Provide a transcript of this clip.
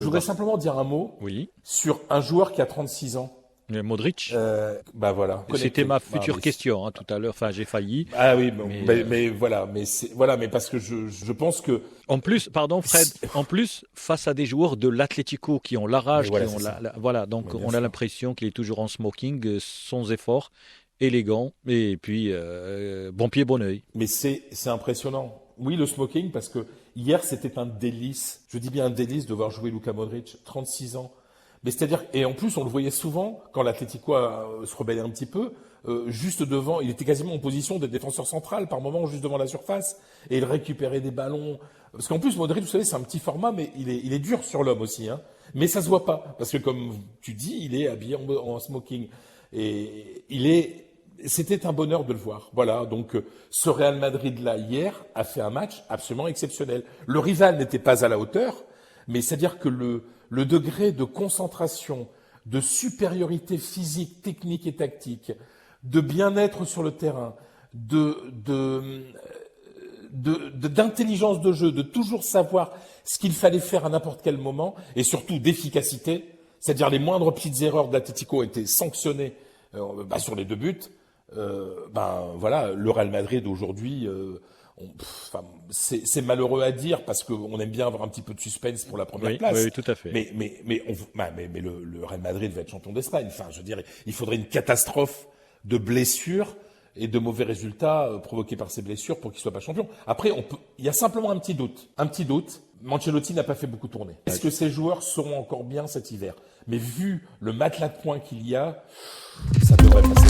voudrais simplement dire un mot Oui. sur un joueur qui a 36 ans. Modric. Bah voilà. C'était ma Bah, future mais question tout à l'heure. Enfin, j'ai failli. ah oui, bon, Mais, mais voilà, mais parce que je pense que En plus, pardon Fred, en plus, face à des joueurs de l'Atlético qui ont la mais rage, qui voilà, ont c'est ça. voilà, donc Mais bien on a sûr. l'impression qu'il est toujours en smoking, sans effort, élégant, et puis bon pied, bon oeil. Mais c'est impressionnant. Oui, le smoking, parce que hier, c'était un délice. Je dis bien un délice de voir jouer Luka Modric, 36 ans. Mais c'est-à-dire, et en plus, on le voyait souvent, quand l'Atlético se rebellait un petit peu, juste devant, il était quasiment en position de défenseur central, par moment, juste devant la surface, et il récupérait des ballons. Parce qu'en plus, Modric, vous savez, c'est un petit format, mais il est dur sur l'homme aussi, hein. Mais ça se voit pas, parce que comme tu dis, il est habillé en smoking. Et c'était un bonheur de le voir. Voilà, donc ce Real Madrid-là, hier, a fait un match absolument exceptionnel. Le rival n'était pas à la hauteur, mais c'est-à-dire que le degré de concentration, de supériorité physique, technique et tactique, de bien-être sur le terrain, d'intelligence de jeu, de toujours savoir ce qu'il fallait faire à n'importe quel moment, et surtout d'efficacité, c'est-à-dire les moindres petites erreurs de l'Atlético ont été sanctionnées sur les 2 buts. Voilà, le Real Madrid aujourd'hui, c'est malheureux à dire parce qu'on aime bien avoir un petit peu de suspense pour la première Oui, place. oui, tout à fait. Mais le Real Madrid va être champion d'Espagne. Enfin, je veux dire, il faudrait une catastrophe de blessures et de mauvais résultats provoqués par ces blessures pour qu'il soit pas champion. Après, il y a simplement un petit doute. Un petit doute. Ancelotti n'a pas fait beaucoup tourner. Est-ce que ces joueurs seront encore bien cet hiver? Mais vu le matelas de points qu'il y a, ça devrait passer.